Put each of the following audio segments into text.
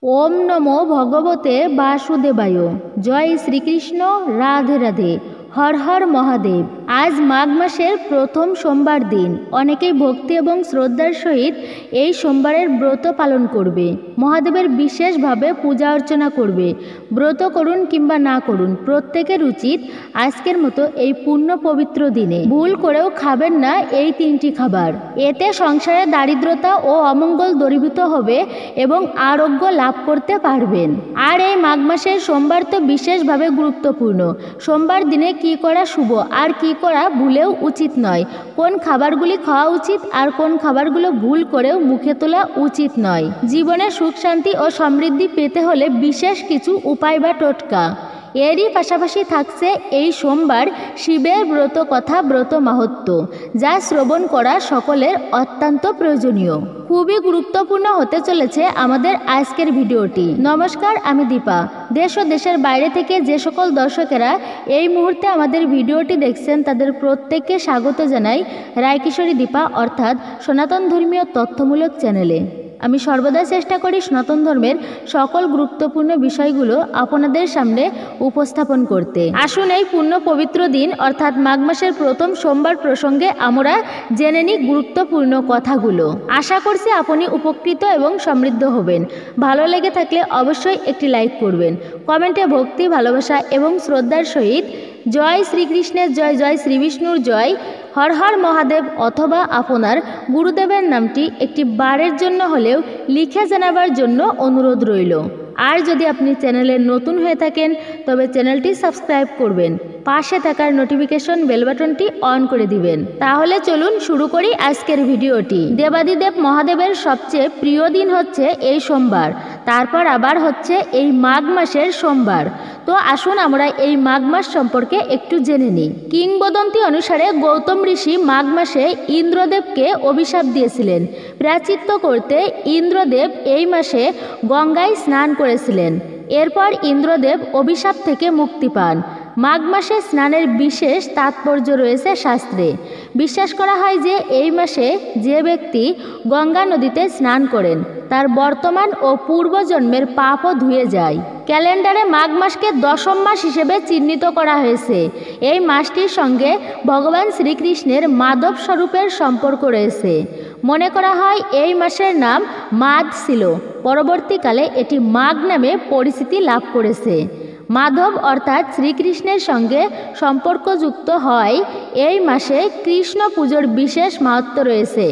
ওম নমো ভগবতে বাসুদেবায়। জয় শ্রীকৃষ্ণ। রাধে রাধে। হর হর মহাদেব। আজ মাঘ মাসের প্রথম সোমবার দিন। অনেকেই ভক্তি এবং শ্রদ্ধার সহিত এই সোমবারের ব্রত পালন করবে। মহাদেবের বিশেষভাবে পূজা অর্চনা করবে। ব্রত করুন কিংবা না করুন, প্রত্যেকের উচিত আজকের মতো এই পূর্ণ পবিত্র দিনে ভুল করেও খাবেন না এই তিনটি খাবার। এতে সংসারে দারিদ্রতা ও অমঙ্গল দূরীভূত হবে এবং আরোগ্য লাভ করতে পারবেন। আর এই মাঘ মাসের সোমবার তো বিশেষভাবে গুরুত্বপূর্ণ। সোমবার দিনে কি করা শুভ আর কি করা ভুলেও উচিত নয়, কোন খাবারগুলি খাওয়া উচিত আর কোন খাবারগুলো ভুল করেও মুখে তোলা উচিত নয়। জীবনে সুখ শান্তি ও সমৃদ্ধি পেতে হলে বিশেষ কিছু উপায় বা টোটকা। এরই পাশাপাশি থাকছে এই সোমবার শিবের ব্রত কথা, ব্রত মাহাত্ম্য, যা শ্রবণ করা সকলের অত্যন্ত প্রয়োজনীয়। খুবই গুরুত্বপূর্ণ হতে চলেছে আমাদের আজকের ভিডিওটি। নমস্কার, আমি দীপা। দেশ ও দেশের বাইরে থেকে যে সকল দর্শকেরা এই মুহূর্তে আমাদের ভিডিওটি দেখছেন তাদের প্রত্যেককে স্বাগত জানাই রায়কিশোরী দীপা অর্থাৎ সনাতন ধর্মীয় তথ্যমূলক চ্যানেলে। আমি সর্বদা চেষ্টা করি সনাতন ধর্মের সকল গুরুত্বপূর্ণ বিষয়গুলো আপনাদের সামনে উপস্থাপন করতে। আসুন এই পূর্ণ পবিত্র দিন অর্থাৎ মাঘ মাসের প্রথম সোমবার প্রসঙ্গে আমরা জেনে নিই গুরুত্বপূর্ণ কথাগুলো। আশা করছি আপনি উপকৃত এবং সমৃদ্ধ হবেন। ভালো লেগে থাকলে অবশ্যই একটি লাইক করবেন। কমেন্টে ভক্তি, ভালোবাসা এবং শ্রদ্ধার সহিত জয় শ্রীকৃষ্ণের জয়, জয় শ্রীবিষ্ণুর জয়, হর হর মহাদেব অথবা আপনার গুরুদেবের নামটি একটি বারের জন্য হলেও লিখে জানাবার জন্য অনুরোধ রইল। আর যদি আপনি চ্যানেলে নতুন হয়ে থাকেন তবে চ্যানেলটি সাবস্ক্রাইব করবেন, পাশে থাকার নোটিফিকেশন বেল বাটনটি অন করে দিবেন। তাহলে চলুন শুরু করি আজকের ভিডিওটি। দেবাদিদেব মহাদেবের সবচেয়ে প্রিয় দিন হচ্ছে এই সোমবার, তারপর আবার হচ্ছে এই মাঘ মাসের সোমবার। তো আসুন আমরা এই মাঘ মাস সম্পর্কে একটু জেনে নিই। কিংবদন্তি অনুসারে গৌতম ঋষি মাঘ মাসে ইন্দ্রদেবকে অভিশাপ দিয়েছিলেন। প্রায়শ্চিত্ত করতে ইন্দ্রদেব এই মাসে গঙ্গায় স্নান করেছিলেন। এরপর ইন্দ্রদেব অভিশাপ থেকে মুক্তি পান। মাঘ মাসে স্নানের বিশেষ তাৎপর্য রয়েছে শাস্ত্রে। বিশ্বাস করা হয় যে এই মাসে যে ব্যক্তি গঙ্গা নদীতে স্নান করেন তার বর্তমান ও পূর্বজন্মের পাপও ধুয়ে যায়। ক্যালেন্ডারে মাঘ মাসকে দশম মাস হিসেবে চিহ্নিত করা হয়েছে। এই মাসটির সঙ্গে ভগবান শ্রীকৃষ্ণের মাধব স্বরূপের সম্পর্ক রয়েছে। মনে করা হয় এই মাসের নাম মাঘ ছিল, পরবর্তীকালে এটি মাঘ নামে পরিচিতি লাভ করেছে। মাধব অর্থাৎ শ্রীকৃষ্ণের সঙ্গে সম্পর্কযুক্ত হয় এই মাসে কৃষ্ণ পুজোর বিশেষ মাহাত্ম্য রয়েছে।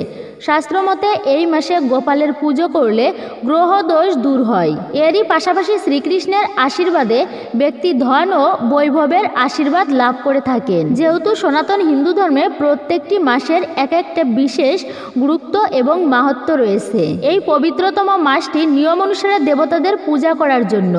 শাস্ত্রমতে এই মাসে গোপালের পুজো করলে গ্রহদোষ দূর হয়। এরই পাশাপাশি শ্রীকৃষ্ণের আশীর্বাদে ব্যক্তি ধন ও বৈভবের আশীর্বাদ লাভ করে থাকেন। যেহেতু সনাতন হিন্দু ধর্মে প্রত্যেকটি মাসের এক একটা বিশেষ গুরুত্ব এবং মাহাত্ম্য রয়েছে। এই পবিত্রতম মাসটি নিয়ম অনুসারে দেবতাদের পূজা করার জন্য।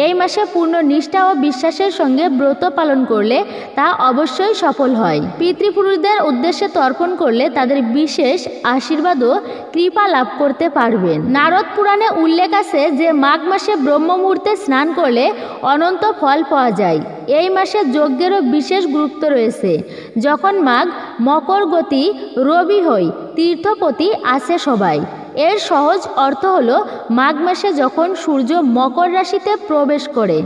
এই মাসে পূর্ণ নিষ্ঠা ও বিশ্বাসের সঙ্গে ব্রত পালন করলে তা অবশ্যই সফল হয়। পিতৃপুরুষদের উদ্দেশ্যে তর্পণ করলে তাদের বিশেষ আশীর্বাদ ও কৃপা লাভ করতে পারবেন। নারদ পুরাণে উল্লেখ আছে যে মাঘ মাসে ব্রহ্ম মুহূর্তে স্নান করলে অনন্ত ফল পাওয়া যায়। এই মাসে যজ্ঞেরও বিশেষ গুরুত্ব রয়েছে। যখন মাঘ মকর গতি রবি হয়, তীর্থপতি আসে সবাই। এর সহজ অর্থ হলো মাঘ মাসে যখন সূর্য মকর রাশিতে প্রবেশ করে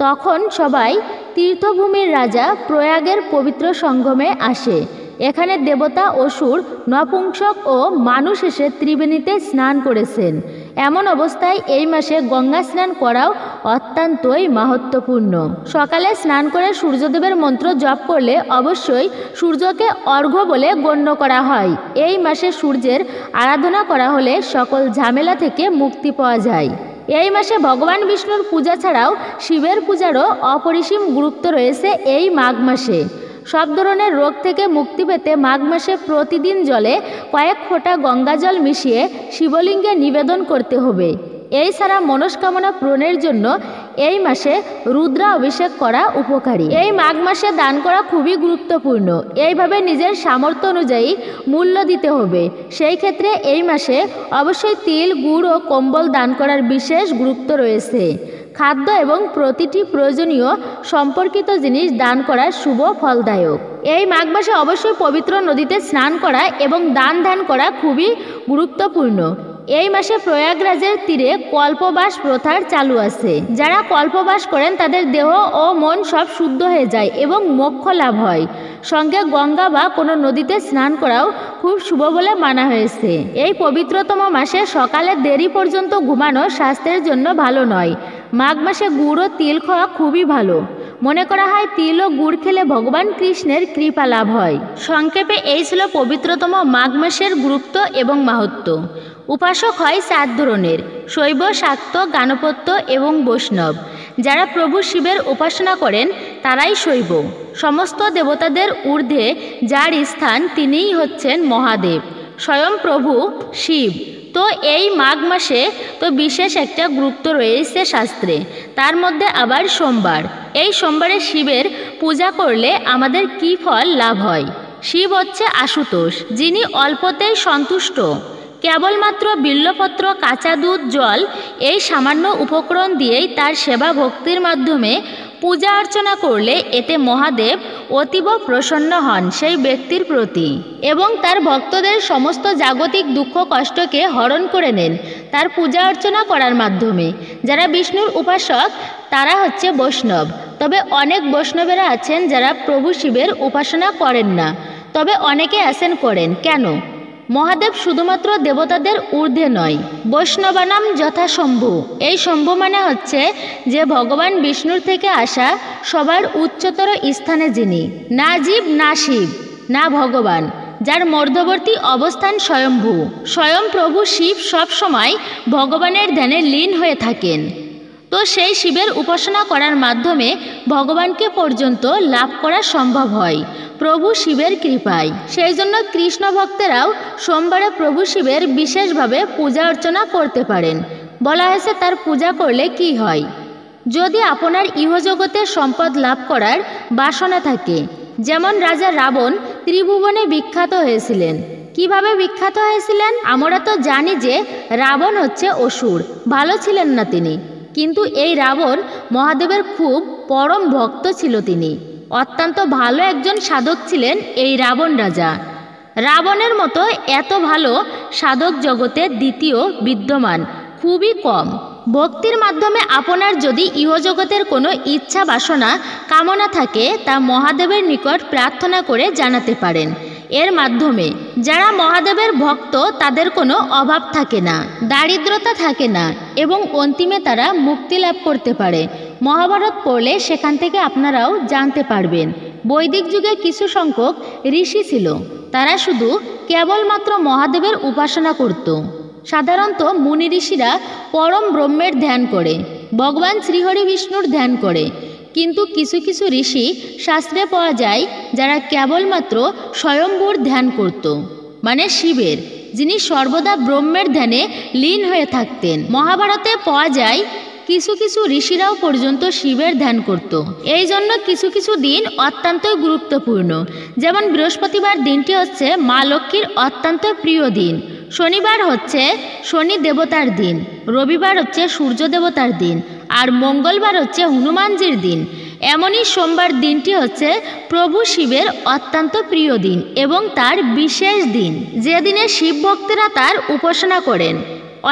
তখন সবাই তীর্থভূমির রাজা প্রয়াগের পবিত্র সঙ্গমে আসে। এখানে দেবতা, অসুর, নপুংসক ও মানুষ এসে ত্রিবেণীতে স্নান করেছেন। এমন অবস্থায় এই মাসে গঙ্গা স্নান করাও অত্যন্তই মাহাত্ম্যপূর্ণ। সকালে স্নান করে সূর্যদেবের মন্ত্র জপ করলে অবশ্যই সূর্যকে অর্ঘ্য বলে গণ্য করা হয়। এই মাসে সূর্যের আরাধনা করা হলে সকল ঝামেলা থেকে মুক্তি পাওয়া যায়। এই মাসে ভগবান বিষ্ণুর পূজা ছাড়াও শিবের পূজারও অপরিসীম গুরুত্ব রয়েছে এই মাঘ মাসে। সব ধরনের রোগ থেকে মুক্তি পেতে মাঘ মাসে প্রতিদিন জলে কয়েক ফোঁটা গঙ্গা জল মিশিয়ে শিবলিঙ্গে নিবেদন করতে হবে। এই ছাড়া মনস্কামনা পূরণের জন্য এই মাসে রুদ্রা অভিষেক করা উপকারী। এই মাঘ মাসে দান করা খুবই গুরুত্বপূর্ণ। এইভাবে নিজের সামর্থ্য অনুযায়ী মূল্য দিতে হবে। সেই ক্ষেত্রে এই মাসে অবশ্যই তিল, গুড় ও কম্বল দান করার বিশেষ গুরুত্ব রয়েছে। খাদ্য এবং প্রতিটি প্রয়োজনীয় সম্পর্কিত জিনিস দান করা শুভ ফলদায়ক। এই মাঘ মাসে অবশ্যই পবিত্র নদীতে স্নান করা এবং দান ধ্যান করা খুবই গুরুত্বপূর্ণ। এই মাসে প্রয়াগরাজের তীরে কল্পবাস প্রথার চালু আছে। যারা কল্পবাস করেন তাদের দেহ ও মন সব শুদ্ধ হয়ে যায় এবং মোক্ষ লাভ হয়। সঙ্গে গঙ্গা বা কোনো নদীতে স্নান করাও খুব শুভ বলে মানা হয়েছে। এই পবিত্রতম মাসে সকালে দেরি পর্যন্ত ঘুমানো স্বাস্থ্যের জন্য ভালো নয়। মাঘ মাসে গুড় ও তিল খাওয়া খুবই ভালো। মনে করা হয় তিল ও গুড় খেলে ভগবান কৃষ্ণের কৃপা লাভ হয়। সংক্ষেপে এই ছিল পবিত্রতম মাঘ মাসের গুরুত্ব এবং মাহাত্ম্য। উপাসক হয় 4 ধরনের: শৈব, শাক্ত, গাণপত্য এবং বৈষ্ণব। যারা প্রভু শিবের উপাসনা করেন তারাই শৈব। সমস্ত দেবতাদের ঊর্ধ্বে যার স্থান তিনিই হচ্ছেন মহাদেব, স্বয়ং প্রভু শিব। তো এই মাঘ মাসে তো বিশেষ একটা গুরুত্ব রয়েছে শাস্ত্রে। তার মধ্যে আবার সোমবার। এই সোমবারে শিবের পূজা করলে আমাদের কী ফল লাভ হয়? শিব হচ্ছে আশুতোষ, যিনি অল্পতেই সন্তুষ্ট। কেবলমাত্র বিল্বপত্র, কাঁচা দুধ, জল এই সামান্য উপকরণ দিয়েই তার সেবা ভক্তির মাধ্যমে পূজা অর্চনা করলে এতে মহাদেব অতীব প্রসন্ন হন সেই ব্যক্তির প্রতি এবং তার ভক্তদের সমস্ত জাগতিক দুঃখ কষ্টকে হরণ করে নেন তার পূজা অর্চনা করার মাধ্যমে। যারা বিষ্ণুর উপাসক তারা হচ্ছে বৈষ্ণব। তবে অনেক বৈষ্ণবেরা আছেন যারা প্রভু শিবের উপাসনা করেন না, তবে অনেকে আছেন করেন। কেন? মহাদেব শুধুমাত্র দেবতাদের ঊর্ধ্বে নয়। বৈষ্ণবানাম যথা শম্ভু। এই শম্ভু মানে হচ্ছে যে ভগবান বিষ্ণুর থেকে আসা সবার উচ্চতর স্থানে যিনি, না জীব না শিব না ভগবান, যার মধ্যবর্তী অবস্থান স্বয়ম্ভু। স্বয়ং প্রভু শিব সব সময় ভগবানের ধ্যানে লীন হয়ে থাকেন। তো সেই শিবের উপাসনা করার মাধ্যমে ভগবানকে পর্যন্ত লাভ করা সম্ভব হয় প্রভু শিবের কৃপায়। সেই জন্য কৃষ্ণ ভক্তেরাও সোমবারে প্রভু শিবের বিশেষভাবে পূজা অর্চনা করতে পারেন। বলা হয়েছে তার পূজা করলে কি হয়? যদি আপনার ইহজগতে সম্পদ লাভ করার বাসনা থাকে, যেমন রাজা রাবণ ত্রিভুবনে বিখ্যাত হয়েছিলেন। কিভাবে বিখ্যাত হয়েছিলেন? আমরা তো জানি যে রাবণ হচ্ছে অসুর, ভালো ছিলেন না তিনি। কিন্তু এই রাবণ মহাদেবের খুব পরম ভক্ত ছিল। তিনি অত্যন্ত ভালো একজন সাধক ছিলেন এই রাবণ রাজা। রাবণের মতো এত ভালো সাধক জগতে দ্বিতীয় বিদ্যমান খুবই কম। ভক্তির মাধ্যমে আপনার যদি ইহজগতের কোনো ইচ্ছা বাসনা কামনা থাকে তা মহাদেবের নিকট প্রার্থনা করে জানাতে পারেন। এর মাধ্যমে যারা মহাদেবের ভক্ত তাদের কোনো অভাব থাকে না, দারিদ্রতা থাকে না এবং অন্তিমে তারা মুক্তি লাভ করতে পারে। মহাভারত পড়লে সেখান থেকে আপনারাও জানতে পারবেন। বৈদিক যুগে কিছু সংখ্যক ঋষি ছিল, তারা শুধু কেবলমাত্র মহাদেবের উপাসনা করত। সাধারণত মুনি ঋষিরা পরম ব্রহ্মের ধ্যান করে, ভগবান শ্রীহরি বিষ্ণুর ধ্যান করে। কিন্তু কিছু কিছু ঋষি শাস্ত্রে পাওয়া যায় যারা কেবলমাত্র স্বয়ম্ভুর ধ্যান করত, মানে শিবের, যিনি সর্বদা ব্রহ্মের ধ্যানে লীন হয়ে থাকতেন। মহাভারতে পাওয়া যায় কিছু কিছু ঋষিরাও পর্যন্ত শিবের ধ্যান করত। এই জন্য কিছু কিছু দিন অত্যন্তই গুরুত্বপূর্ণ। যেমন বৃহস্পতিবার দিনটি হচ্ছে মা লক্ষ্মীর অত্যন্ত প্রিয় দিন, শনিবার হচ্ছে শনি দেবতার দিন, রবিবার হচ্ছে সূর্য দেবতার দিন, আর মঙ্গলবার হচ্ছে হনুমানজির দিন। এমনই সোমবার দিনটি হচ্ছে প্রভু শিবের অত্যন্ত প্রিয় দিন এবং তার বিশেষ দিন, যে দিনে শিব ভক্তরা তার উপাসনা করেন।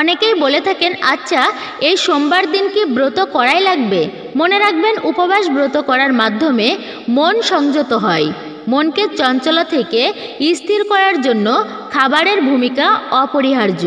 অনেকেই বলে থাকেন, আচ্ছা এই সোমবার দিন কি ব্রত করাই লাগবে? মনে রাখবেন, উপবাস ব্রত করার মাধ্যমে মন সংযত হয়। মনকে চঞ্চল থেকে স্থির করার জন্য খাবারের ভূমিকা অপরিহার্য।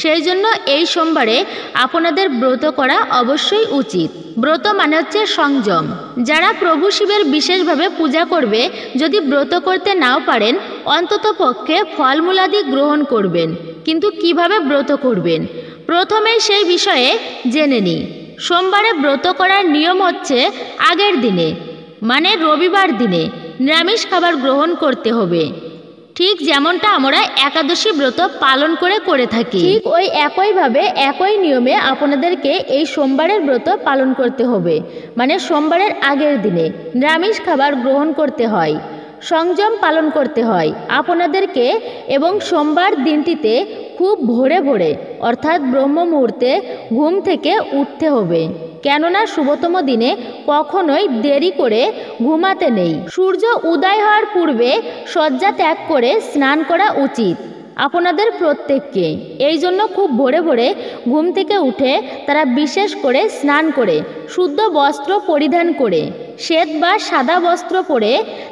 সেই জন্য এই সোমবারে আপনাদের ব্রত করা অবশ্যই উচিত। ব্রত মানে হচ্ছে সংযম। যারা প্রভু শিবের বিশেষভাবে পূজা করবে, যদি ব্রত করতে নাও পারেন অন্তত পক্ষে ফলমূলাদি গ্রহণ করবেন। কিন্তু কিভাবে ব্রত করবেন প্রথমেই সেই বিষয়ে জেনে নিই। সোমবারে ব্রত করার নিয়ম হচ্ছে আগের দিনে, মানে রবিবার দিনে নিরামিষ খাবার গ্রহণ করতে হবে। ঠিক যেমনটা আমরা একাদশী ব্রত পালন করে থাকি, ঠিক ওই একইভাবে একই নিয়মে আপনাদেরকে এই সোমবারের ব্রত পালন করতে হবে। মানে সোমবারের আগের দিনে নিরামিষ খাবার গ্রহণ করতে হয়, সংযম পালন করতে হয় আপনাদেরকে। এবং সোমবার দিনটিতে খুব ভোরে ভোরে অর্থাৎ ব্রহ্ম মুহূর্তে ঘুম থেকে উঠতে হবে। কেননা শুভতম দিনে কখনোই দেরি করে ঘুমাতে নেই। সূর্য উদয় হওয়ার পূর্বে শয্যা ত্যাগ করে স্নান করা উচিত। আপনাদের প্রত্যেককে। এই জন্য খুব ভোরে ভোরে ঘুম থেকে উঠে তারা বিশেষ করে স্নান করে শুদ্ধ বস্ত্র পরিধান করে শ্বেত বা সাদা বস্ত্র পরে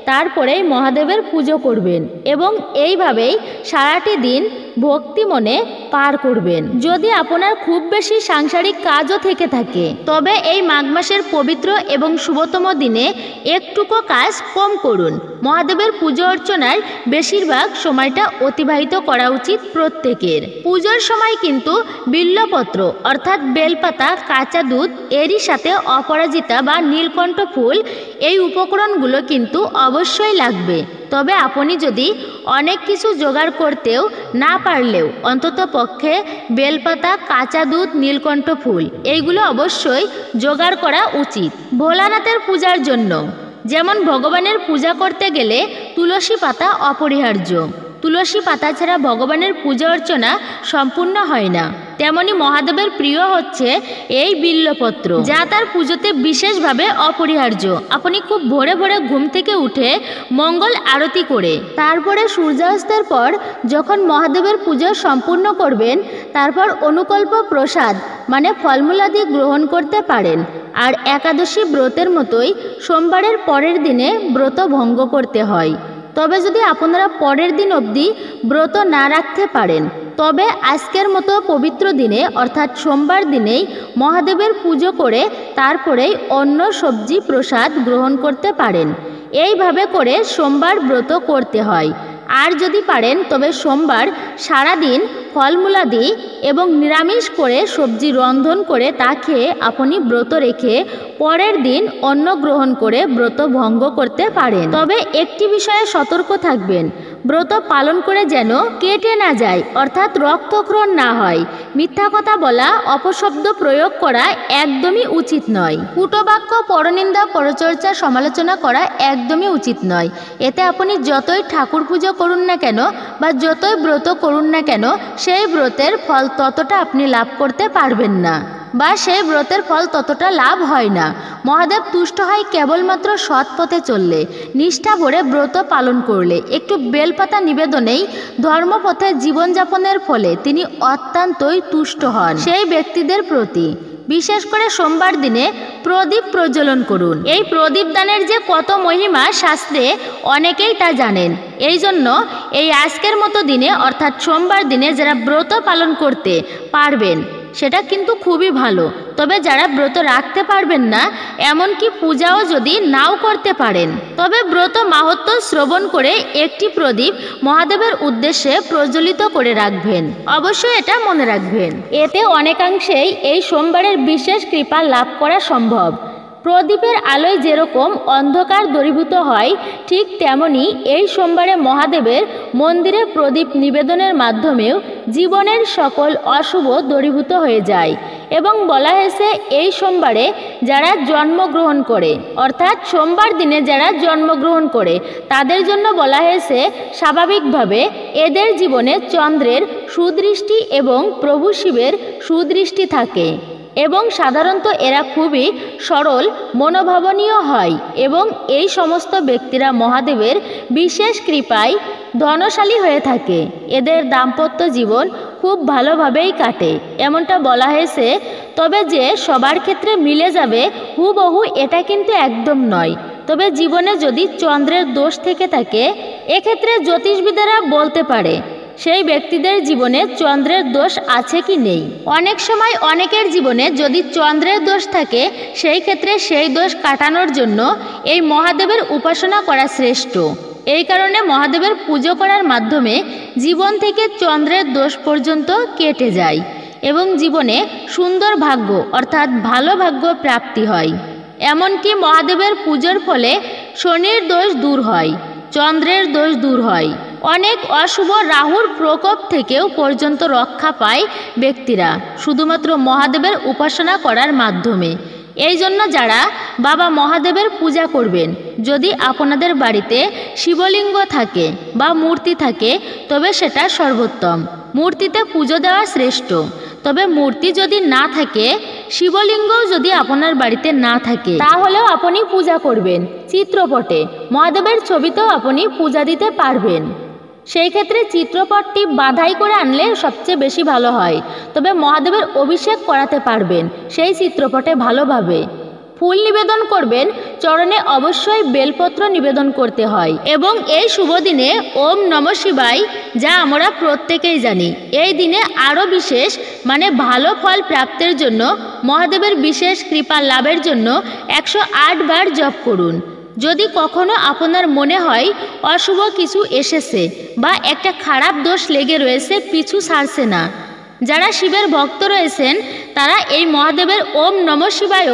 তারপরেই মহাদেবের পুজো করবেন এবং এইভাবেই সারাটি দিন ভক্তি মনে পার করবেন। যদি আপনার খুব বেশি সাংসারিক কাজও থেকে থাকে তবে এই মাঘ মাসের পবিত্র এবং শুভতম দিনে একটুকু কাজ কম করুন। মহাদেবের পুজো অর্চনার বেশিরভাগ সময়টা অতিবাহিত করা উচিত প্রত্যেকের। পুজোর সময় কিন্তু বিল্লপত্র অর্থাৎ বেলপাতা, কাঁচা দুধ, এরই সাথে অপরাজিতা বা নীলকণ্ঠ ফুল, এই উপকরণগুলো কিন্তু অবশ্যই লাগবে। তবে আপনি যদি অনেক কিছু জোগাড় করতেও না পারলেও অন্তত পক্ষে বেলপাতা, কাঁচা দুধ, নীলকণ্ঠ ফুল এইগুলো অবশ্যই জোগাড় করা উচিত। ভোলানাথের পূজার জন্য যেমন ভগবানের পূজা করতে গেলে তুলসী পাতা অপরিহার্য। তুলসী পাতা ছাড়া ভগবানের পূজা অর্চনা সম্পূর্ণ হয় না। তেমনি মহাদেবের প্রিয় হচ্ছে এই বিল্লপত্র, যা তার পুজোতে বিশেষভাবে অপরিহার্য। আপনি খুব ভোরে ভোরে ঘুম থেকে উঠে মঙ্গল আরতি করে তারপরে সূর্যাস্তের পর যখন মহাদেবের পুজো সম্পূর্ণ করবেন, তারপর অনুকল্প প্রসাদ মানে ফলমূলাদি গ্রহণ করতে পারেন। আর একাদশী ব্রতের মতোই সোমবারের পরের দিনে ব্রত ভঙ্গ করতে হয়। তবে যদি আপনারা পরের দিন অবধি ব্রত না রাখতে পারেন তবে আজকের মতো পবিত্র দিনে অর্থাৎ সোমবার দিনেই মহাদেবের পুজো করে তারপরেই অন্ন সবজি প্রসাদ গ্রহণ করতে পারেন। এইভাবে করে সোমবার ব্রত করতে হয়। আর যদি পারেন তবে সোমবার সারাদিন ফলমূলাদি এবং নিরামিষ করে সবজি রন্ধন করে তা খেয়ে আপনি ব্রত রেখে পরের দিন অন্ন গ্রহণ করে ব্রত ভঙ্গ করতে পারেন। তবে একটি বিষয়ে সতর্ক থাকবেন, ব্রত পালন করে যেন কেটে না যায় অর্থাৎ রক্তক্ষরণ না হয়। মিথ্যা কথা বলা, অপশব্দ প্রয়োগ করা একদমই উচিত নয়। কূটবাক্য, পরনিন্দা, পরচর্চা, সমালোচনা করা একদমই উচিত নয়। এতে আপনি যতই ঠাকুর পুজো করুন না কেন বা যতই ব্রত করুন না কেন সেই ব্রতের ফল ততটা আপনি লাভ করতে পারবেন না বা সেই ব্রতের ফল ততটা লাভ হয় না। মহাদেব তুষ্ট হয় কেবলমাত্র সৎ পথে চললে, নিষ্ঠা ভরে ব্রত পালন করলে, একটু বেলপাতা নিবেদনেই ধর্মপথে জীবনযাপনের ফলে তিনি অত্যন্তই তুষ্ট হন সেই ব্যক্তিদের প্রতি। বিশেষ করে সোমবার দিনে প্রদীপ প্রজ্বলন করুন। এই প্রদীপ দানের যে কত মহিমা শাস্ত্রে অনেকেই তা জানেন। এই জন্য এই আজকের মতো দিনে অর্থাৎ সোমবার দিনে যারা ব্রত পালন করতে পারবেন সেটা কিন্তু খুবই ভালো। তবে যারা ব্রত রাখতে পারবেন না, এমনকি পূজাও যদি নাও করতে পারেন, তবে ব্রত মাহাত্ম্য শ্রবণ করে একটি প্রদীপ মহাদেবের উদ্দেশ্যে প্রজ্বলিত করে রাখবেন। অবশ্যই এটা মনে রাখবেন, এতে অনেকাংশেই এই সোমবারের বিশেষ কৃপা লাভ করা সম্ভব। প্রদীপের আলোয় যেরকম অন্ধকার দূরীভূত হয়, ঠিক তেমনি এই সোমবারে মহাদেবের মন্দিরে প্রদীপ নিবেদনের মাধ্যমেও জীবনের সকল অশুভ দূরীভূত হয়ে যায়। এবং বলা হয়েছে এই সোমবারে যারা জন্মগ্রহণ করে অর্থাৎ সোমবার দিনে যারা জন্মগ্রহণ করে তাদের জন্য বলা হয়েছে স্বাভাবিকভাবে এদের জীবনে চন্দ্রের সুদৃষ্টি এবং প্রভু শিবের সুদৃষ্টি থাকে এবং সাধারণত এরা খুবই সরল মনোভাবনীয় হয় এবং এই সমস্ত ব্যক্তিরা মহাদেবের বিশেষ কৃপায় ধনশালী হয়ে থাকে। এদের দাম্পত্য জীবন খুব ভালোভাবেই কাটে এমনটা বলা হয়েছে। তবে যে সবার ক্ষেত্রে মিলে যাবে হুবহু এটা কিন্তু একদম নয়। তবে জীবনে যদি চন্দ্রের দোষ থেকে থাকে, এক্ষেত্রে জ্যোতিষবিদেরা বলতে পারে সেই ব্যক্তিদের জীবনে চন্দ্রের দোষ আছে কি নেই। অনেক সময় অনেকের জীবনে যদি চন্দ্রের দোষ থাকে, সেই ক্ষেত্রে সেই দোষ কাটানোর জন্য এই মহাদেবের উপাসনা করা শ্রেষ্ঠ। এই কারণে মহাদেবের পুজো করার মাধ্যমে জীবন থেকে চন্দ্রের দোষ পর্যন্ত কেটে যায় এবং জীবনে সুন্দর ভাগ্য অর্থাৎ ভালো ভাগ্য প্রাপ্তি হয়। এমনকি মহাদেবের পুজোর ফলে শনির দোষ দূর হয়, চন্দ্রের দোষ দূর হয়, অনেক অশুভ রাহুর প্রকোপ থেকেও পর্যন্ত রক্ষা পায় ব্যক্তিরা শুধুমাত্র মহাদেবের উপাসনা করার মাধ্যমে। এই জন্য যারা বাবা মহাদেবের পূজা করবেন, যদি আপনাদের বাড়িতে শিবলিঙ্গ থাকে বা মূর্তি থাকে তবে সেটা সর্বোত্তম। মূর্তিতে পুজো দেওয়া শ্রেষ্ঠ। তবে মূর্তি যদি না থাকে, শিবলিঙ্গও যদি আপনার বাড়িতে না থাকে, তাহলেও আপনি পূজা করবেন চিত্রপটে। মহাদেবের ছবিতেও আপনি পূজা দিতে পারবেন। সেই ক্ষেত্রে চিত্রপটটি বাধাই করে আনলে সবচেয়ে বেশি ভালো হয়। তবে মহাদেবের অভিষেক করাতে পারবেন সেই চিত্রপটে ভালোভাবে। ফুল নিবেদন করবেন, চরণে অবশ্যই বেলপত্র নিবেদন করতে হয়। এবং এই শুভ দিনে ওম নমঃ শিবায়, যা আমরা প্রত্যেকেই জানি, এই দিনে আরও বিশেষ ভালো ফল প্রাপ্তির জন্য, মহাদেবের বিশেষ কৃপা লাভের জন্য 108 বার জপ করুন। যদি কখনো আপনার মনে হয় অশুভ কিছু এসেছে বা একটা খারাপ দোষ লেগে রয়েছে, পিছু ছাড়ছে না, যারা শিবের ভক্ত রয়েছেন তারা এই মহাদেবের ওম নমঃ শিবায়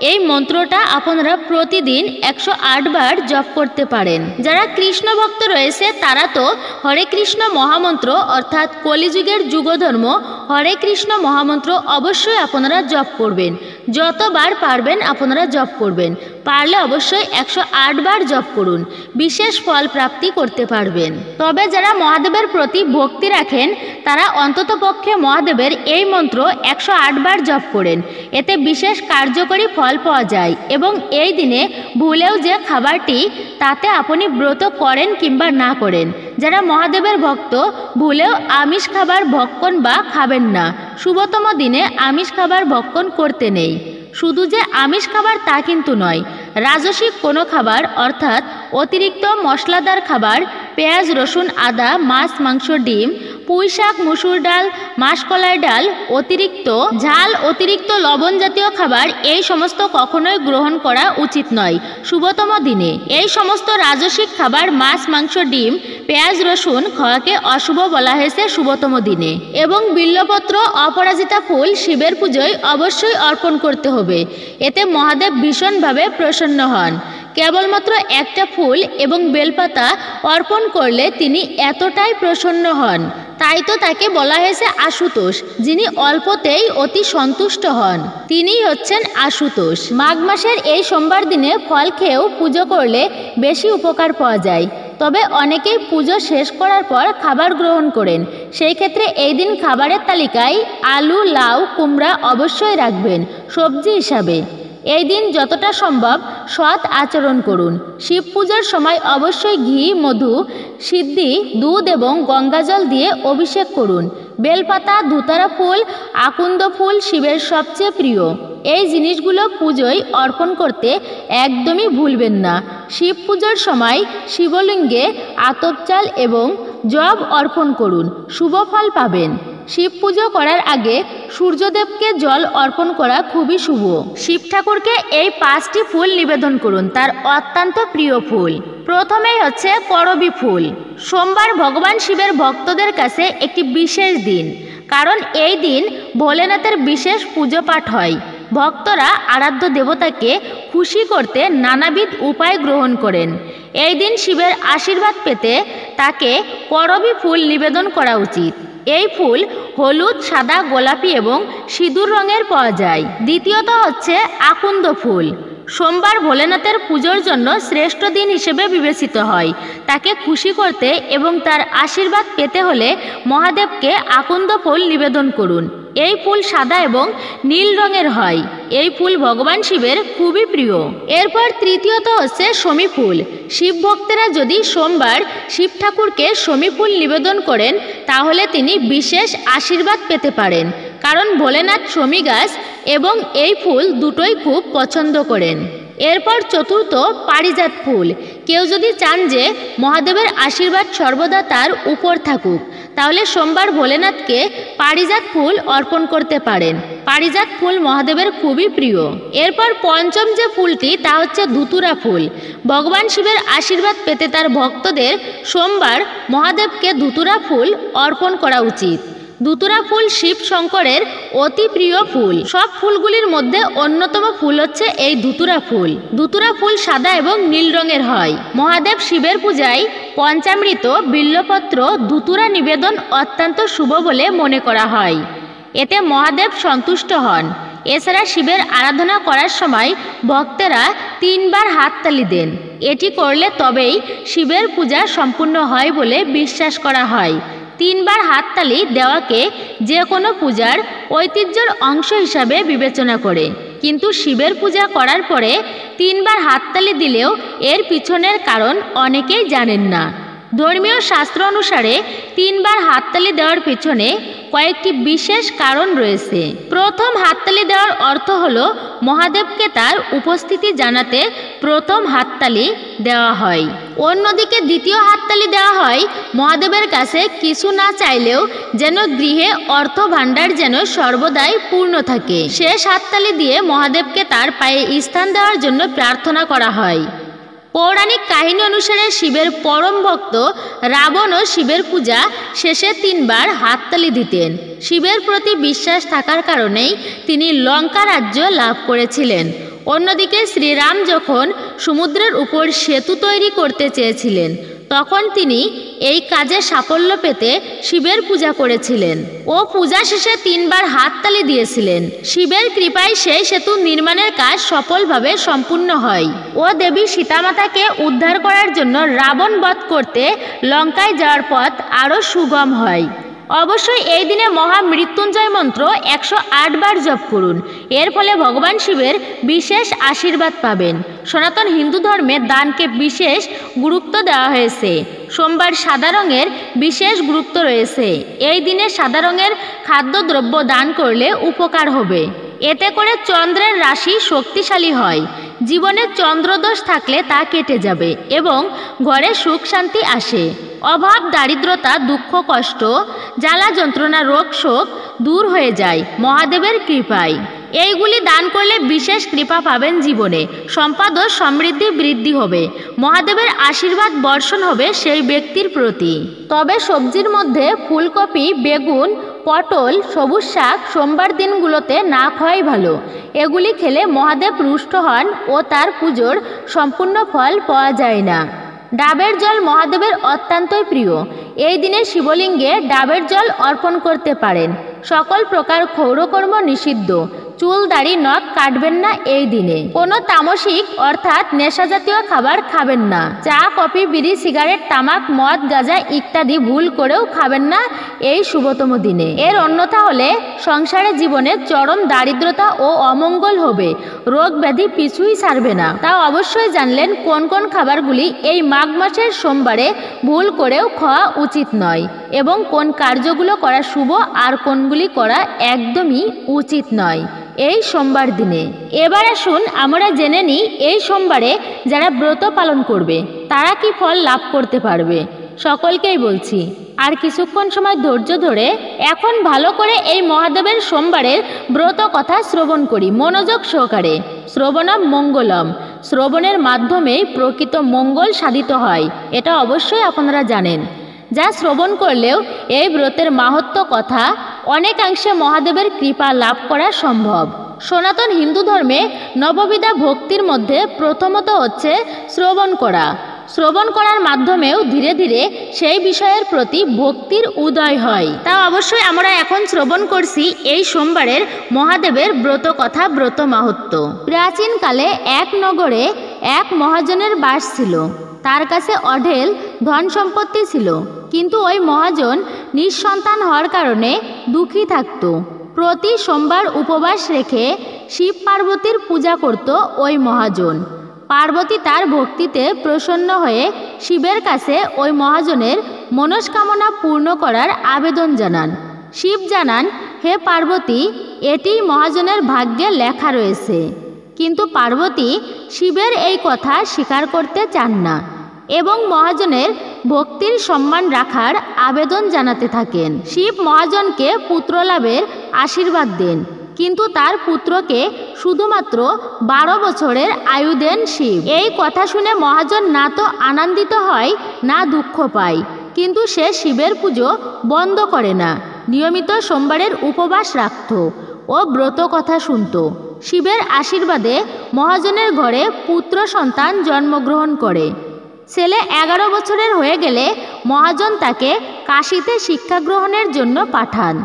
এই মন্ত্রটা আপনারা প্রতিদিন 108 বার জপ করতে পারেন। যারা কৃষ্ণ ভক্ত রয়েছে তারা তো হরে কৃষ্ণ মহামন্ত্র অর্থাৎ কলিযুগের যুগধর্ম হরে কৃষ্ণ মহামন্ত্র অবশ্যই আপনারা জপ করবেন। যতবার পারবেন আপনারা জপ করবেন, পারলে অবশ্যই 108 বার জপ করুন, বিশেষ ফল প্রাপ্তি করতে পারবেন। তবে যারা মহাদেবের প্রতি ভক্তি রাখেন তারা অন্ততপক্ষে মহাদেবের এই মন্ত্র 108 বার জপ করেন, এতে বিশেষ কার্যকরী ফল পাওয়া যায়। এবং এই দিনে ভুলেও যে খাবারটি তাতে আপনি ব্রত করেন কিংবা না করেন, যারা মহাদেবের ভক্ত ভুলেও আমিষ খাবার ভক্ষণ বা খাবেন না। শুভতম দিনে আমিষ খাবার ভক্ষণ করতে নেই। শুধু যে আমিষ খাবার তা কিন্তু নয়, রাজসিক কোনো খাবার অর্থাৎ অতিরিক্ত মশলাদার খাবার, পেঁয়াজ রসুন আদা, মাছ মাংস ডিম, পুঁই শাক মুসুর ডাল, মাসকলাই ডাল, অতিরিক্ত ঝাল, অতিরিক্ত লবণ জাতীয় খাবার, এই সমস্ত কখনোই গ্রহণ করা উচিত নয় শুভতম দিনে। এই সমস্ত রাজসিক খাবার, মাছ মাংস ডিম, পেঁয়াজ রসুন খাওয়াকে অশুভ বলা হয়েছে শুভতম দিনে। এবং বিল্বপত্র, অপরাজিতা ফুল শিবের পুজোয় অবশ্যই অর্পণ করতে হবে, এতে মহাদেব ভীষণভাবে প্রসন্ন হন। কেবলমাত্র একটা ফুল এবং বেলপাতা অর্পণ করলে তিনি এতটাই প্রসন্ন হন, তাই তো তাকে বলা হয়েছে আশুতোষ, যিনি অল্পতেই অতি সন্তুষ্ট হন, তিনিই হচ্ছেন আশুতোষ। মাঘ মাসের এই সোমবার দিনে ফল খেয়েও পুজো করলে বেশি উপকার পাওয়া যায়। তবে অনেকেই পুজো শেষ করার পর খাবার গ্রহণ করেন, সেই ক্ষেত্রে এই দিন খাবারের তালিকায় আলু, লাউ, কুমড়া অবশ্যই রাখবেন সবজি হিসাবে। এই দিন যতটা সম্ভব সৎ আচরণ করুন। শিব পূজার সময় অবশ্যই ঘি, মধু, সিদ্ধি, দুধ এবং গঙ্গাজল দিয়ে অভিষেক করুন। বেলপাতা, ধুতারা ফুল, আকন্দ ফুল শিবের সবচেয়ে প্রিয়। এই জিনিসগুলো পুজোয় অর্পণ করতে একদমই ভুলবেন না। শিব পূজার সময় শিবলিঙ্গে আতপ চাল এবং জব অর্পণ করুন, শুভ ফল পাবেন। শিব পুজো করার আগে সূর্যদেবকে জল অর্পণ করা খুবই শুভ। শিব ঠাকুরকে এই 5টি ফুল নিবেদন করুন, তার অত্যন্ত প্রিয় ফুল। প্রথমেই হচ্ছে করবী ফুল। সোমবার ভগবান শিবের ভক্তদের কাছে একটি বিশেষ দিন, কারণ এই দিন ভোলেনাথের বিশেষ পুজো পাঠ হয়। ভক্তরা আরাধ্য দেবতাকে খুশি করতে নানাবিধ উপায় গ্রহণ করেন। এই দিন শিবের আশীর্বাদ পেতে তাকে করবী ফুল নিবেদন করা উচিত। এই ফুল হলুদ, সাদা, গোলাপি এবং সিঁদুর রঙের পাওয়া যায়। দ্বিতীয়ত হচ্ছে আকন্দ ফুল। সোমবার ভোলেনাথের পুজোর জন্য শ্রেষ্ঠ দিন হিসেবে বিবেচিত হয়। তাকে খুশি করতে এবং তার আশীর্বাদ পেতে হলে মহাদেবকে আকন্দ ফুল নিবেদন করুন। এই ফুল সাদা এবং নীল রঙের হয়। এই ফুল ভগবান শিবের খুবই প্রিয়। এরপর তৃতীয়ত হচ্ছে শমী ফুল। শিব ভক্তেরা যদি সোমবার শিব ঠাকুরকে শমী ফুল নিবেদন করেন তাহলে তিনি বিশেষ আশীর্বাদ পেতে পারেন, কারণ ভোলেনাথ শমী গাছ এবং এই ফুল দুটোই খুব পছন্দ করেন। এরপর চতুর্থ পারিজাত ফুল। কেউ যদি চান যে মহাদেবের আশীর্বাদ সর্বদা তার উপর থাকুক, তাহলে সোমবার ভোলেনাথকে পারিজাত ফুল অর্পণ করতে পারেন। পারিজাত ফুল মহাদেবের খুবই প্রিয়। এরপর পঞ্চম যে ফুলটি তা হচ্ছে ধুতুরা ফুল। ভগবান শিবের আশীর্বাদ পেতে তার ভক্তদের সোমবার মহাদেবকে ধুতুরা ফুল অর্পণ করা উচিত। ধুতুরা ফুল শিব শঙ্করের অতি প্রিয় ফুল। সব ফুলগুলির মধ্যে অন্যতম ফুল হচ্ছে এই ধুতুরা ফুল। ধুতুরা ফুল সাদা এবং নীল রঙের হয়। মহাদেব শিবের পূজায় পঞ্চামৃত, বিল্বপত্র, ধুতুরা নিবেদন অত্যন্ত শুভ বলে মনে করা হয়। এতে মহাদেব সন্তুষ্ট হন। এছাড়া শিবের আরাধনা করার সময় ভক্তেরা 3 বার হাততালি দেন। এটি করলে তবেই শিবের পূজা সম্পূর্ণ হয় বলে বিশ্বাস করা হয়। 3 বার হাততালি দেওয়াকে যে কোনো পূজার ঐতিহ্যের অংশ হিসাবে বিবেচনা করে, কিন্তু শিবের পূজা করার পরে 3 বার হাততালি দিলেও এর পিছনের কারণ অনেকেই জানেন না। ধর্মীয় শাস্ত্র অনুসারে 3 বার হাততালি দেওয়ার পিছনে কয়েকটি বিশেষ কারণ রয়েছে। প্রথম হাততালি দেওয়ার অর্থ হলো মহাদেবকে তার উপস্থিতি জানাতে প্রথম হাততালি দেওয়া হয়। অন্যদিকে দ্বিতীয় হাততালি দেওয়া হয় মহাদেবের কাছে কিছু না চাইলেও যেন গৃহে অর্থ ভাণ্ডার যেন সর্বদাই পূর্ণ থাকে। শেষ হাততালি দিয়ে মহাদেবকে তার পায়ে স্থান দেওয়ার জন্য প্রার্থনা করা হয়। পৌরাণিক কাহিনী অনুসারে শিবের পরম ভক্ত রাবণও শিবের পূজা শেষে 3 বার হাততালি দিতেন। শিবের প্রতি বিশ্বাস থাকার কারণেই তিনি লঙ্কা রাজ্য লাভ করেছিলেন। অন্যদিকে শ্রীরাম যখন সমুদ্রের উপর সেতু তৈরি করতে চেয়েছিলেন তখন তিনি এই কাজে সাফল্য পেতে শিবের পূজা করেছিলেন ও পূজা শেষে 3 বার হাততালি দিয়েছিলেন। শিবের কৃপায় সেই সেতু নির্মাণের কাজ সফলভাবে সম্পূর্ণ হয় ও দেবী সীতামাতাকে উদ্ধার করার জন্য রাবণ বধ করতে লঙ্কায় যাওয়ার পথ আরও সুগম হয়। অবশ্যই এই দিনে মহামৃত্যুঞ্জয় মন্ত্র 108 বার জপ করুন। এর ফলে ভগবান শিবের বিশেষ আশীর্বাদ পাবেন। সনাতন হিন্দু ধর্মে দানকে বিশেষ গুরুত্ব দেওয়া হয়েছে। সোমবার সাদা রঙের বিশেষ গুরুত্ব রয়েছে। এই দিনে সাদা রঙের খাদ্যদ্রব্য দান করলে উপকার হবে। এতে করে চন্দ্রের রাশি শক্তিশালী হয়। জীবনে চন্দ্রদোষ থাকলে তা কেটে যাবে এবং ঘরে সুখ শান্তি আসে। অভাব, দারিদ্রতা, দুঃখ, কষ্ট, জ্বালা যন্ত্রণা, রোগ শোক দূর হয়ে যায় মহাদেবের কৃপায়। এইগুলি দান করলে বিশেষ কৃপা পাবেন জীবনে। সম্পদ ও সমৃদ্ধি বৃদ্ধি হবে। মহাদেবের আশীর্বাদ বর্ষণ হবে সেই ব্যক্তির প্রতি। তবে সবজির মধ্যে ফুলকপি, বেগুন, পটল, সবুজ শাক সোমবার দিনগুলোতে না খাওয়াই ভালো। এগুলি খেলে মহাদেব রুষ্ট হন ও তার পুজোর সম্পূর্ণ ফল পাওয়া যায় না। ডাবের জল মহাদেবের অত্যন্তই প্রিয়। এই দিনে শিবলিঙ্গে ডাবের জল অর্পণ করতে পারেন। সকল প্রকার ক্ষৌরকর্ম নিষিদ্ধ। চুল, দাড়ি, নখ কাটবেন না এই দিনে। কোনো তামসিক অর্থাৎ নেশাজাতীয় খাবার খাবেন না। চা, কফি, বিড়ি, সিগারেট, তামাক, মদ, গাঁজা ইত্যাদি ভুল করেও খাবেন না এই শুভতম দিনে। এর অন্যথা হলে সংসারে জীবনে চরম দারিদ্রতা ও অমঙ্গল হবে। রোগ ব্যাধি পিছুই ছাড়বে না। তাও অবশ্যই জানলেন কোন কোন খাবারগুলি এই মাঘ মাসের সোমবারে ভুল করেও খাওয়া উচিত নয় এবং কোন কার্যগুলো করা শুভ আর কোনগুলি করা একদমই উচিত নয় এই সোমবার দিনে। এবার আসুন আমরা জেনে নিই এই সোমবারে যারা ব্রত পালন করবে তারা কি ফল লাভ করতে পারবে। সকলকেই বলছি আর কিছুক্ষণ সময় ধৈর্য ধরে এখন ভালো করে এই মহাদেবের সোমবারের ব্রত কথা শ্রবণ করি মনোযোগ সহকারে। শ্রবণম মঙ্গলম। শ্রবণের মাধ্যমেই প্রকৃত মঙ্গল সাধিত হয়, এটা অবশ্যই আপনারা জানেন। যা শ্রবণ করলেও এই ব্রতের মাহাত্ম্য কথা অনেকাংশে মহাদেবের কৃপা লাভ করা সম্ভব। সনাতন হিন্দু ধর্মে নববিধা ভক্তির মধ্যে প্রথমত হচ্ছে শ্রবণ করা। শ্রবণ করার মাধ্যমেও ধীরে ধীরে সেই বিষয়ের প্রতি ভক্তির উদয় হয়। তা অবশ্যই আমরা এখন শ্রবণ করছি এই সোমবারের মহাদেবের ব্রত কথা, ব্রত মাহাত্ম্য। প্রাচীনকালে এক নগরে এক মহাজনের বাস ছিল। তার কাছে অঢেল ধন সম্পত্তি ছিল, কিন্তু ওই মহাজন নিঃসন্তান হওয়ার কারণে দুঃখী থাকত। প্রতি সোমবার উপবাস রেখে শিব পার্বতীর পূজা করত ওই মহাজন। পার্বতী তার ভক্তিতে প্রসন্ন হয়ে শিবের কাছে ওই মহাজনের মনস্কামনা পূর্ণ করার আবেদন জানান। শিব জানান, হে পার্বতী, এটি মহাজনের ভাগ্যে লেখা রয়েছে। কিন্তু পার্বতী শিবের এই কথা স্বীকার করতে চান না এবং মহাজনের ভক্তির সম্মান রাখার আবেদন জানাতে থাকেন। শিব মহাজনকে পুত্রলাভের আশীর্বাদ দেন, কিন্তু তার পুত্রকে শুধুমাত্র 12 বছরের আয়ু দেন শিব। এই কথা শুনে মহাজন না তো আনন্দিত হয় না দুঃখ পায়, কিন্তু সে শিবের পুজো বন্ধ করে না। নিয়মিত সোমবারের উপবাস রাখত ও ব্রত কথা শুনত। শিবের আশীর্বাদে মহাজনের ঘরে পুত্র সন্তান জন্মগ্রহণ করে। ছেলে 11 বছরের হয়ে গেলে মহাজন তাকে কাশীতে শিক্ষা গ্রহণের জন্য পাঠান।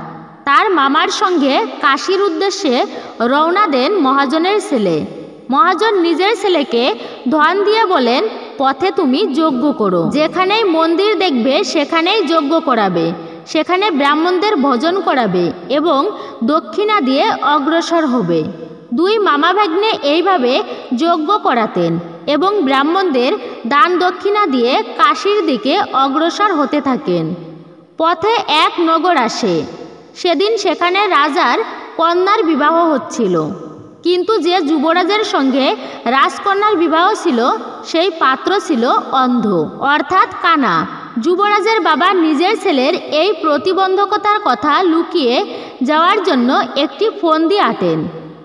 তার মামার সঙ্গে কাশীর উদ্দেশ্যে রওনা দেন মহাজনের ছেলে। মহাজন নিজের ছেলেকে ধন দিয়ে বলেন, পথে তুমি যজ্ঞ করো। যেখানেই মন্দির দেখবে সেখানেই যজ্ঞ করাবে, সেখানে ব্রাহ্মণদের ভোজন করাবে এবং দক্ষিণা দিয়ে অগ্রসর হবে। দুই মামা ভাগ্নে এইভাবে যজ্ঞ করাতেন এবং ব্রাহ্মণদের দান দক্ষিণা দিয়ে কাশীর দিকে অগ্রসর হতে থাকেন। পথে এক নগর আসে। সেদিন সেখানে রাজার কন্যার বিবাহ হচ্ছিল, কিন্তু যে যুবরাজের সঙ্গে রাজকন্যার বিবাহ ছিল সেই পাত্র ছিল অন্ধ, অর্থাৎ কানা। যুবরাজের বাবা নিজের ছেলের এই প্রতিবন্ধকতার কথা লুকিয়ে যাওয়ার জন্য একটি ফন্দি আঁটেন।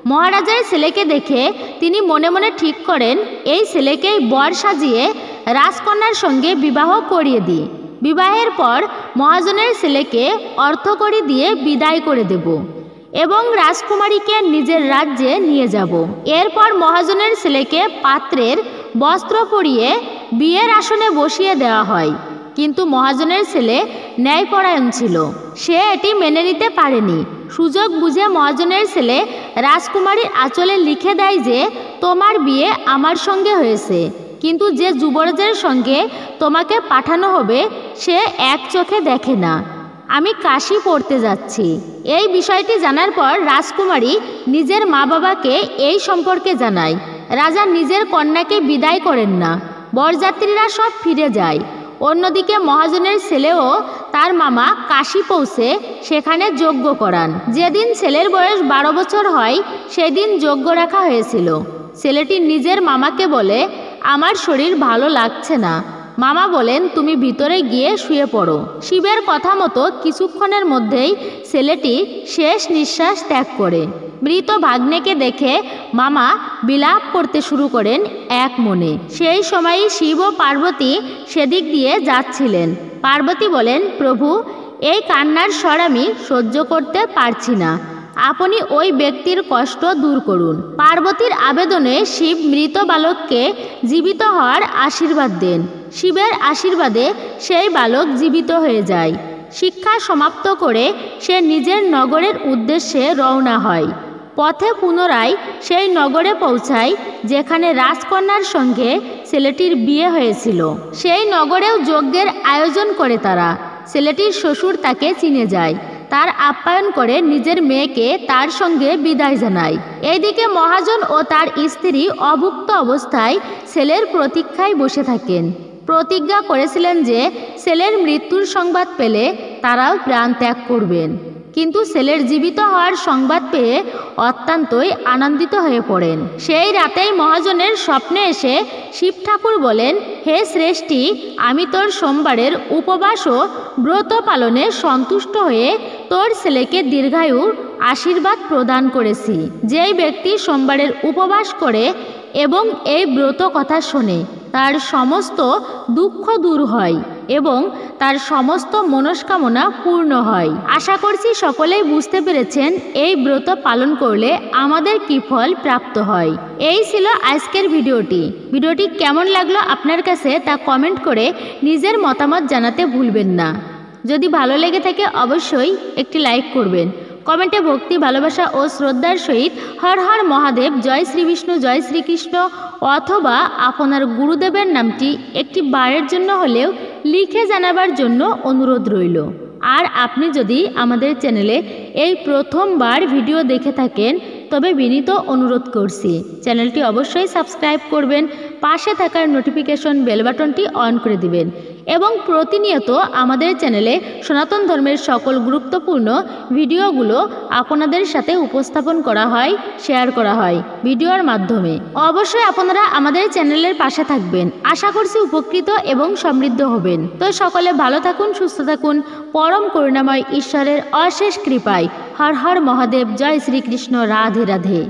মহারাজের ছেলেকে দেখে তিনি মনে মনে ঠিক করেন এই ছেলেকেই বর সাজিয়ে রাজকন্যার সঙ্গে বিবাহ করিয়ে দিই। বিবাহের পর মহাজনের ছেলেকে অর্থকড়ি দিয়ে বিদায় করে দেব এবং রাজকুমারীকে নিজের রাজ্যে নিয়ে যাব। এরপর মহাজনের ছেলেকে পাত্রের বস্ত্র পরিয়ে বিয়ের আসনে বসিয়ে দেওয়া হয়। কিন্তু মহাজনের ছেলে ন্যায়পরায়ণ ছিল, সে এটি মেনে নিতে পারেনি। সুযোগ বুঝে মহাজনের ছেলে রাজকুমারীর আঁচলে লিখে দেয় যে তোমার বিয়ে আমার সঙ্গে হয়েছে, কিন্তু যে যুবরাজের সঙ্গে তোমাকে পাঠানো হবে সে এক চোখে দেখে না। আমি কাশী পড়তে যাচ্ছি। এই বিষয়টি জানার পর রাজকুমারী নিজের মা বাবাকে এই সম্পর্কে জানায়। রাজা নিজের কন্যাকে বিদায় করেন না, বরযাত্রীরা সব ফিরে যায়। অন্যদিকে মহাজনের ছেলেও তার মামা কাশী পৌঁছে সেখানে যজ্ঞ করান। যেদিন ছেলের বয়স 12 বছর হয় সেদিন যজ্ঞ রাখা হয়েছিল। ছেলেটি নিজের মামাকে বলে, আমার শরীর ভালো লাগছে না। মামা বলেন, তুমি ভিতরে গিয়ে শুয়ে পড়ো। শিবের কথা মতো কিছুক্ষণের মধ্যেই ছেলেটি শেষ নিঃশ্বাস ত্যাগ করে। মৃত ভাগ্নেকে দেখে মামা বিলাপ করতে শুরু করেন এক মনে। সেই সময়ই শিব ও পার্বতী সেদিক দিয়ে যাচ্ছিলেন। পার্বতী বলেন, প্রভু, এই কান্নার স্বর আমি সহ্য করতে পারছি না, আপনি ওই ব্যক্তির কষ্ট দূর করুন। পার্বতীর আবেদনে শিব মৃত বালককে জীবিত হওয়ার আশীর্বাদ দেন। শিবের আশীর্বাদে সেই বালক জীবিত হয়ে যায়। শিক্ষা সমাপ্ত করে সে নিজের নগরের উদ্দেশ্যে রওনা হয়। পথে পুনরায় সেই নগরে পৌঁছায় যেখানে রাজকন্যার সঙ্গে ছেলেটির বিয়ে হয়েছিল। সেই নগরেও যজ্ঞের আয়োজন করে তারা। ছেলেটির শ্বশুর তাকে চিনে যায়, তার আপ্যায়ন করে নিজের মেয়েকে তার সঙ্গে বিদায় জানায়। এইদিকে মহাজন ও তার স্ত্রী অভুক্ত অবস্থায় ছেলের প্রতীক্ষায় বসে থাকেন। প্রতিজ্ঞা করেছিলেন যে ছেলের মৃত্যুর সংবাদ পেলে তারাও প্রাণ ত্যাগ করবেন। কিন্তু ছেলের জীবিত হওয়ার সংবাদ পেয়ে অত্যন্তই আনন্দিত হয়ে পড়েন। সেই রাতেই মহাজনের স্বপ্নে এসে শিব ঠাকুর বলেন, হে শ্রেষ্ঠী, আমি তোর সোমবারের উপবাস ও ব্রত পালনে সন্তুষ্ট হয়ে তোর ছেলেকে দীর্ঘায়ুর আশীর্বাদ প্রদান করেছি। যেই ব্যক্তি সোমবারের উপবাস করে এবং এই ব্রত কথা শোনে তার সমস্ত দুঃখ দূর হয় এবং তার সমস্ত মনস্কামনা পূর্ণ হয়। আশা করছি সকলেই বুঝতে পেরেছেন এই ব্রত পালন করলে আমাদের কী ফল প্রাপ্ত হয়। এই ছিল আজকের ভিডিওটি কেমন লাগলো আপনার কাছে তা কমেন্ট করে নিজের মতামত জানাতে ভুলবেন না। যদি ভালো লেগে থাকে অবশ্যই একটি লাইক করবেন। কমেন্টে ভক্তি, ভালোবাসা ও শ্রদ্ধার সহিত হর হর মহাদেব, জয় শ্রী বিষ্ণু, জয় শ্রীকৃষ্ণ অথবা আপনার গুরুদেবের নামটি একটি বারের জন্য হলেও লিখে জানাবার জন্য অনুরোধ রইল। আর আপনি যদি আমাদের চ্যানেলে এই প্রথমবার ভিডিও দেখে থাকেন তবে বিনীত অনুরোধ করছি চ্যানেলটি অবশ্যই সাবস্ক্রাইব করবেন, পাশে থাকার নোটিফিকেশন বেল বাটনটি অন করে দিবেন এবং প্রতিনিয়ত আমাদের চ্যানেলে সনাতন ধর্মের সকল গুরুত্বপূর্ণ ভিডিওগুলো আপনাদের সাথে উপস্থাপন করা হয়, শেয়ার করা হয় ভিডিওর মাধ্যমে। অবশ্যই আপনারা আমাদের চ্যানেলের পাশে থাকবেন। আশা করছি উপকৃত এবং সমৃদ্ধ হবেন। তো সকলে ভালো থাকুন, সুস্থ থাকুন, পরম করুণাময় ঈশ্বরের অশেষ কৃপায়। হর হর মহাদেব, জয় শ্রীকৃষ্ণ, রাধে রাধে।